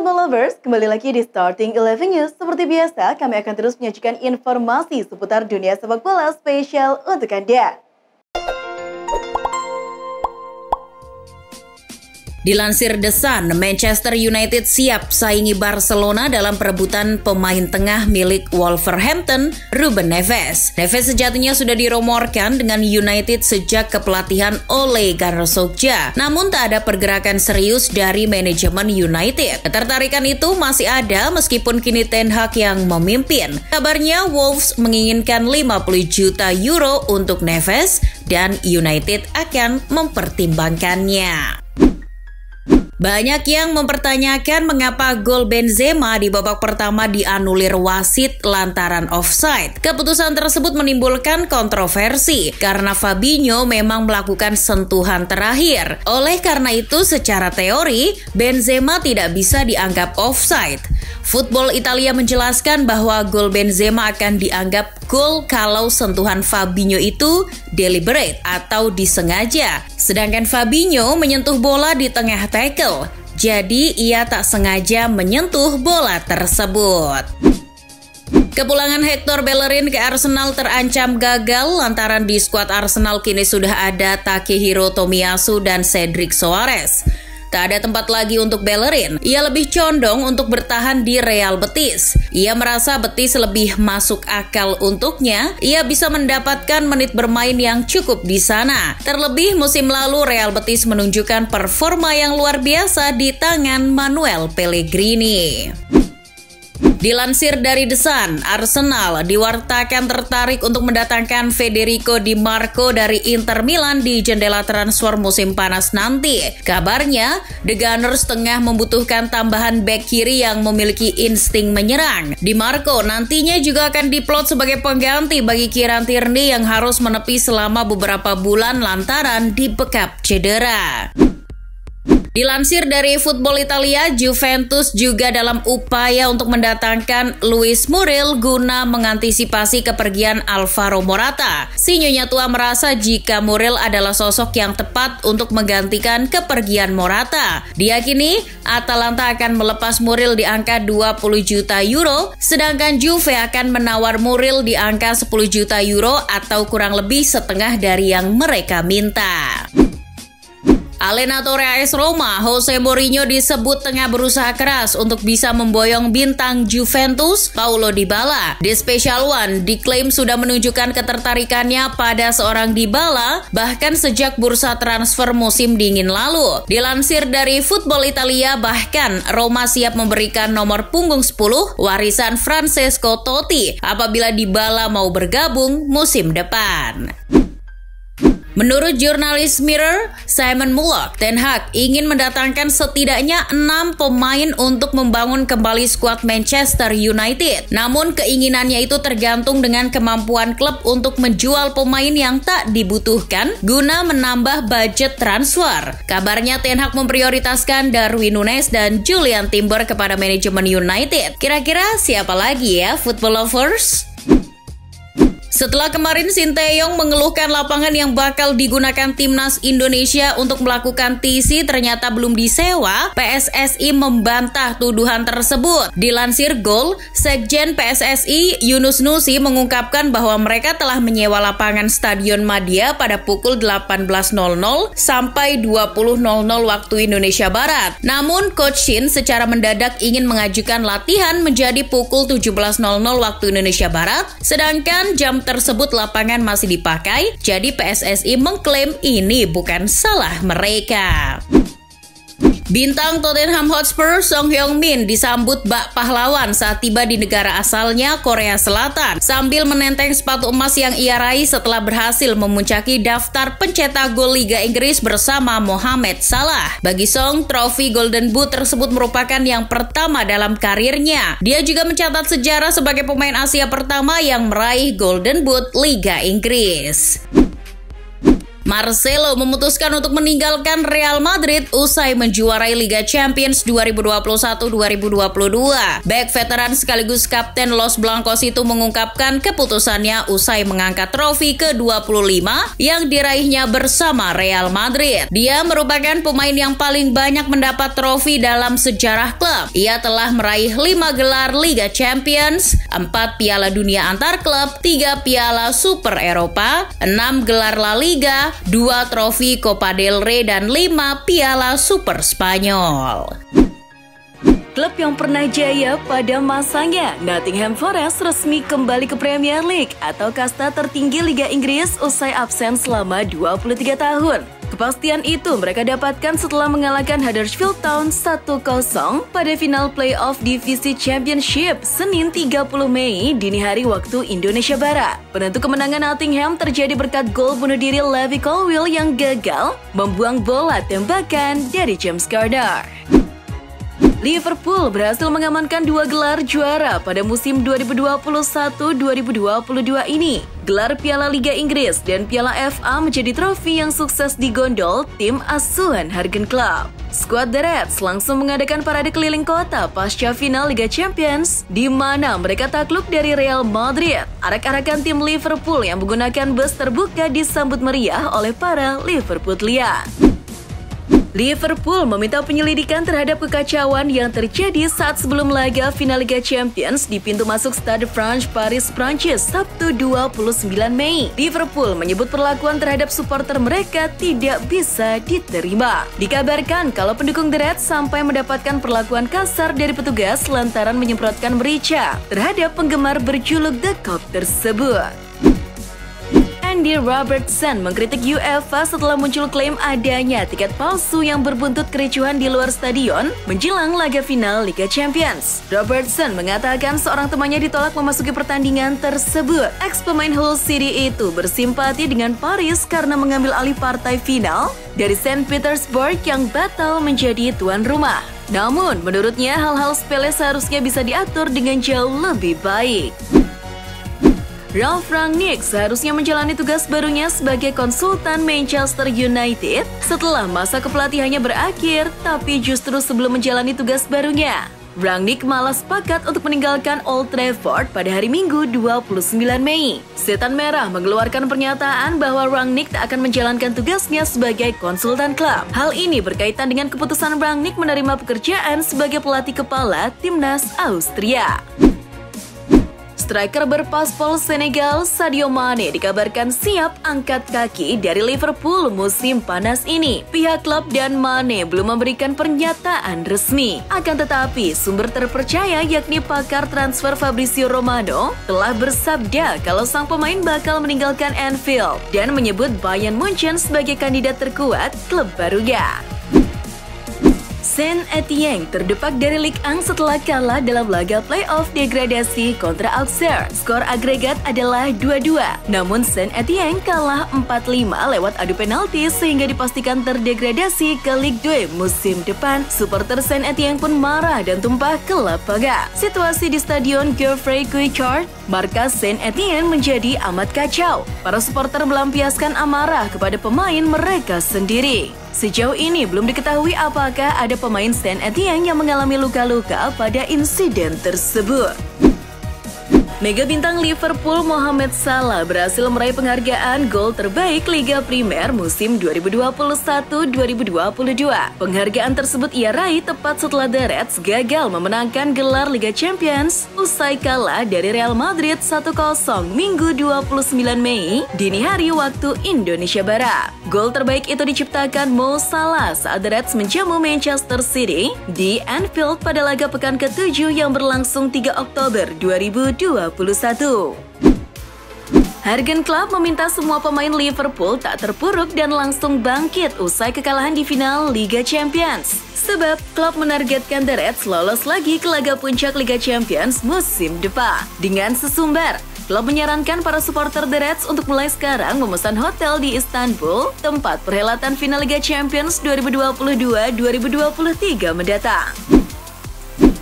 football lovers, kembali lagi di Starting 11 News. Seperti biasa, kami akan terus menyajikan informasi seputar dunia sepak bola spesial untuk Anda. Dilansir The Sun, Manchester United siap saingi Barcelona dalam perebutan pemain tengah milik Wolverhampton, Ruben Neves. Neves sejatinya sudah dirumorkan dengan United sejak kepelatihan Ole Gunnar Solskjaer. Namun tak ada pergerakan serius dari manajemen United. Ketertarikan itu masih ada meskipun kini Ten Hag yang memimpin. Kabarnya Wolves menginginkan 50 juta euro untuk Neves dan United akan mempertimbangkannya. Banyak yang mempertanyakan mengapa gol Benzema di babak pertama dianulir wasit lantaran offside. Keputusan tersebut menimbulkan kontroversi karena Fabinho memang melakukan sentuhan terakhir. Oleh karena itu, secara teori, Benzema tidak bisa dianggap offside. Football Italia menjelaskan bahwa gol Benzema akan dianggap gol kalau sentuhan Fabinho itu deliberate atau disengaja. Sedangkan Fabinho menyentuh bola di tengah tackle, jadi ia tak sengaja menyentuh bola tersebut. Kepulangan Hector Bellerin ke Arsenal terancam gagal lantaran di skuad Arsenal kini sudah ada Takehiro Tomiyasu dan Cedric Soares. Tak ada tempat lagi untuk Bellerin. Ia lebih condong untuk bertahan di Real Betis. Ia merasa Betis lebih masuk akal untuknya. Ia bisa mendapatkan menit bermain yang cukup di sana. Terlebih musim lalu Real Betis menunjukkan performa yang luar biasa di tangan Manuel Pellegrini. Dilansir dari The Sun, Arsenal diwartakan tertarik untuk mendatangkan Federico Di Marco dari Inter Milan di jendela transfer musim panas nanti. Kabarnya, The Gunners tengah membutuhkan tambahan bek kiri yang memiliki insting menyerang. Di Marco nantinya juga akan diplot sebagai pengganti bagi Kieran Tierney yang harus menepi selama beberapa bulan lantaran dibekap cedera. Dilansir dari Football Italia, Juventus juga dalam upaya untuk mendatangkan Luis Muriel guna mengantisipasi kepergian Alvaro Morata. Si Nyonya Tua merasa jika Muriel adalah sosok yang tepat untuk menggantikan kepergian Morata. Diyakini, Atalanta akan melepas Muriel di angka 20 juta euro, sedangkan Juve akan menawar Muriel di angka 10 juta euro atau kurang lebih setengah dari yang mereka minta. Allenatore AS Roma, Jose Mourinho disebut tengah berusaha keras untuk bisa memboyong bintang Juventus, Paulo Dybala. The Special One diklaim sudah menunjukkan ketertarikannya pada seorang Dybala, bahkan sejak bursa transfer musim dingin lalu. Dilansir dari Football Italia, bahkan Roma siap memberikan nomor punggung 10 warisan Francesco Totti apabila Dybala mau bergabung musim depan. Menurut jurnalis Mirror, Simon Mullock, Ten Hag ingin mendatangkan setidaknya 6 pemain untuk membangun kembali skuad Manchester United. Namun keinginannya itu tergantung dengan kemampuan klub untuk menjual pemain yang tak dibutuhkan guna menambah budget transfer. Kabarnya Ten Hag memprioritaskan Darwin Núñez dan Julian Timber kepada manajemen United. Kira-kira siapa lagi ya, football lovers? Setelah kemarin Sinteyong mengeluhkan lapangan yang bakal digunakan timnas Indonesia untuk melakukan TC ternyata belum disewa, PSSI membantah tuduhan tersebut. Dilansir Goal, Sekjen PSSI Yunus Nusi mengungkapkan bahwa mereka telah menyewa lapangan Stadion Madia pada pukul 18.00 sampai 20.00 waktu Indonesia Barat. Namun Coach Shin secara mendadak ingin mengajukan latihan menjadi pukul 17.00 waktu Indonesia Barat, sedangkan jam tersebut lapangan masih dipakai, jadi PSSI mengklaim ini bukan salah mereka. Bintang Tottenham Hotspur Son Heung-min disambut bak pahlawan saat tiba di negara asalnya Korea Selatan sambil menenteng sepatu emas yang ia raih setelah berhasil memuncaki daftar pencetak gol Liga Inggris bersama Mohamed Salah. Bagi Song, trofi Golden Boot tersebut merupakan yang pertama dalam karirnya. Dia juga mencatat sejarah sebagai pemain Asia pertama yang meraih Golden Boot Liga Inggris. Marcelo memutuskan untuk meninggalkan Real Madrid usai menjuarai Liga Champions 2021-2022. Bek veteran sekaligus kapten Los Blancos itu mengungkapkan keputusannya usai mengangkat trofi ke-25 yang diraihnya bersama Real Madrid. Dia merupakan pemain yang paling banyak mendapat trofi dalam sejarah klub. Ia telah meraih 5 gelar Liga Champions, 4 Piala Dunia antar klub, 3 Piala Super Eropa, 6 gelar La Liga, 2 trofi Copa del Rey, dan 5 Piala Super Spanyol. Klub yang pernah jaya pada masanya, Nottingham Forest resmi kembali ke Premier League atau kasta tertinggi Liga Inggris usai absen selama 23 tahun. Kepastian itu mereka dapatkan setelah mengalahkan Huddersfield Town 1-0 pada final playoff divisi Championship Senin 30 Mei dini hari waktu Indonesia Barat. Penentu kemenangan Nottingham terjadi berkat gol bunuh diri Levi Colwill yang gagal membuang bola tembakan dari James Garner. Liverpool berhasil mengamankan 2 gelar juara pada musim 2021-2022 ini. Gelar Piala Liga Inggris dan Piala FA menjadi trofi yang sukses digondol tim asuhan Jurgen Klopp. Skuad The Reds langsung mengadakan parade keliling kota pasca final Liga Champions, di mana mereka takluk dari Real Madrid. Arak-arakan tim Liverpool yang menggunakan bus terbuka disambut meriah oleh para Liverpoolian. Liverpool meminta penyelidikan terhadap kekacauan yang terjadi saat sebelum laga final Liga Champions di pintu masuk Stade France Paris, Prancis, Sabtu 29 Mei. Liverpool menyebut perlakuan terhadap supporter mereka tidak bisa diterima. Dikabarkan kalau pendukung The Reds sampai mendapatkan perlakuan kasar dari petugas lantaran menyemprotkan merica terhadap penggemar berjuluk The Cop tersebut. Andy Robertson mengkritik UEFA setelah muncul klaim adanya tiket palsu yang berbuntut kericuhan di luar stadion menjelang laga final Liga Champions. Robertson mengatakan seorang temannya ditolak memasuki pertandingan tersebut. Ex-pemain Hull City itu bersimpati dengan Paris karena mengambil alih partai final dari St. Petersburg yang batal menjadi tuan rumah. Namun, menurutnya hal-hal sepele seharusnya bisa diatur dengan jauh lebih baik. Ralf Rangnick seharusnya menjalani tugas barunya sebagai konsultan Manchester United setelah masa kepelatihannya berakhir, tapi justru sebelum menjalani tugas barunya, Rangnick malah sepakat untuk meninggalkan Old Trafford pada hari Minggu 29 Mei. Setan Merah mengeluarkan pernyataan bahwa Rangnick tak akan menjalankan tugasnya sebagai konsultan klub. Hal ini berkaitan dengan keputusan Rangnick menerima pekerjaan sebagai pelatih kepala timnas Austria. Striker berpaspor Senegal Sadio Mane dikabarkan siap angkat kaki dari Liverpool musim panas ini. Pihak klub dan Mane belum memberikan pernyataan resmi. Akan tetapi, sumber terpercaya yakni pakar transfer Fabrizio Romano telah bersabda kalau sang pemain bakal meninggalkan Anfield dan menyebut Bayern Munchen sebagai kandidat terkuat klub barunya. Saint Etienne terdepak dari Ligue 1 setelah kalah dalam laga playoff degradasi kontra Auxerre. Skor agregat adalah 2-2. Namun Saint Etienne kalah 4-5 lewat adu penalti sehingga dipastikan terdegradasi ke Ligue 2 musim depan. Supporter Saint Etienne pun marah dan tumpah ke lapangan. Situasi di Stadion Geoffrey Guichard, markas Saint Etienne menjadi amat kacau. Para supporter melampiaskan amarah kepada pemain mereka sendiri. Sejauh ini belum diketahui apakah ada pemain Saint Etienne yang mengalami luka-luka pada insiden tersebut. Mega bintang Liverpool Mohamed Salah berhasil meraih penghargaan gol terbaik Liga Primer musim 2021-2022. Penghargaan tersebut ia raih tepat setelah The Reds gagal memenangkan gelar Liga Champions usai kalah dari Real Madrid 1-0 Minggu 29 Mei dini hari waktu Indonesia Barat. Gol terbaik itu diciptakan Mo Salah saat The Reds menjamu Manchester City di Anfield pada laga pekan ke-7 yang berlangsung 3 Oktober 2021. Jurgen Klopp meminta semua pemain Liverpool tak terpuruk dan langsung bangkit usai kekalahan di final Liga Champions. Sebab Klopp menargetkan The Reds lolos lagi ke laga puncak Liga Champions musim depan. Dengan sesumbar, Klopp menyarankan para supporter The Reds untuk mulai sekarang memesan hotel di Istanbul, tempat perhelatan final Liga Champions 2022-2023 mendatang.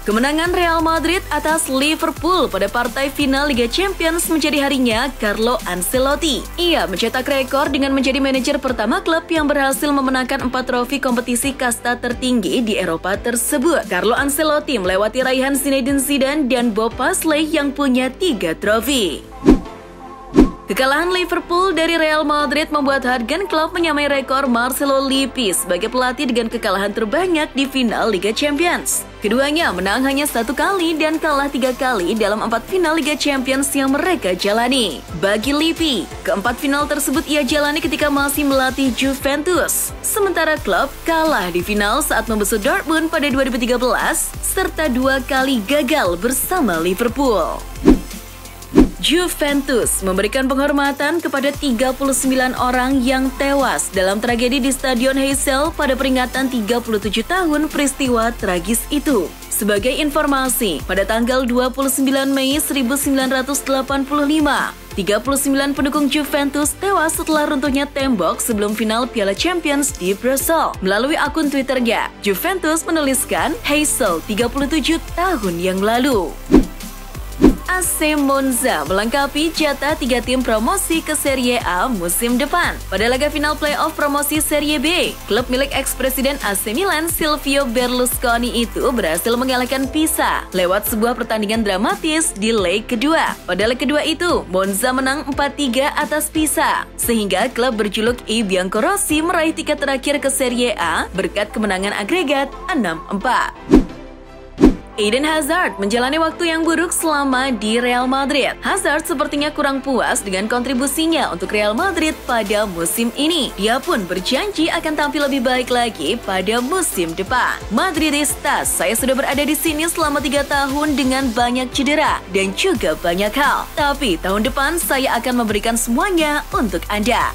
Kemenangan Real Madrid atas Liverpool pada partai final Liga Champions menjadi harinya Carlo Ancelotti. Ia mencetak rekor dengan menjadi manajer pertama klub yang berhasil memenangkan 4 trofi kompetisi kasta tertinggi di Eropa tersebut. Carlo Ancelotti melewati raihan Zinedine Zidane dan Bob Paisley yang punya 3 trofi. Kekalahan Liverpool dari Real Madrid membuat Jurgen Klopp menyamai rekor Marcelo Lippi sebagai pelatih dengan kekalahan terbanyak di final Liga Champions. Keduanya menang hanya 1 kali dan kalah 3 kali dalam 4 final Liga Champions yang mereka jalani. Bagi Lippi, keempat final tersebut ia jalani ketika masih melatih Juventus. Sementara Klopp kalah di final saat membesut Dortmund pada 2013 serta 2 kali gagal bersama Liverpool. Juventus memberikan penghormatan kepada 39 orang yang tewas dalam tragedi di Stadion Heysel pada peringatan 37 tahun peristiwa tragis itu. Sebagai informasi, pada tanggal 29 Mei 1985, 39 pendukung Juventus tewas setelah runtuhnya tembok sebelum final Piala Champions di Brussels. Melalui akun Twitternya, Juventus menuliskan Heysel 37 tahun yang lalu. AC Monza melengkapi jatah 3 tim promosi ke Serie A musim depan. Pada laga final playoff promosi Serie B, klub milik eks-presiden AC Milan Silvio Berlusconi itu berhasil mengalahkan Pisa lewat sebuah pertandingan dramatis di leg kedua. Pada leg kedua itu, Monza menang 4-3 atas Pisa, sehingga klub berjuluk I Biancorossi meraih tiket terakhir ke Serie A berkat kemenangan agregat 6-4. Eden Hazard menjalani waktu yang buruk selama di Real Madrid. Hazard sepertinya kurang puas dengan kontribusinya untuk Real Madrid pada musim ini. Dia pun berjanji akan tampil lebih baik lagi pada musim depan. Madridistas, saya sudah berada di sini selama 3 tahun dengan banyak cedera dan juga banyak hal. Tapi tahun depan saya akan memberikan semuanya untuk Anda.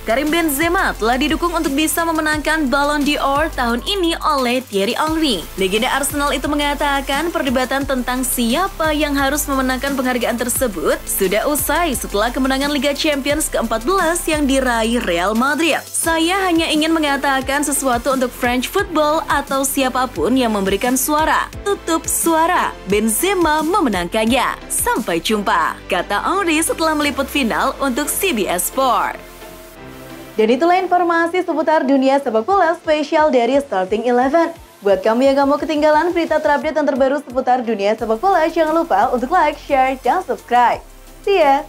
Karim Benzema telah didukung untuk bisa memenangkan Ballon d'Or tahun ini oleh Thierry Henry. Legenda Arsenal itu mengatakan perdebatan tentang siapa yang harus memenangkan penghargaan tersebut sudah usai setelah kemenangan Liga Champions ke-14 yang diraih Real Madrid. Saya hanya ingin mengatakan sesuatu untuk French football atau siapapun yang memberikan suara. Tutup suara. Benzema memenangkannya. Sampai jumpa, kata Henry setelah meliput final untuk CBS Sport. Dan itulah informasi seputar dunia sepak bola spesial dari Starting 11. Buat kamu yang gak mau ketinggalan berita terupdate dan terbaru seputar dunia sepak bola, jangan lupa untuk like, share, dan subscribe. See ya!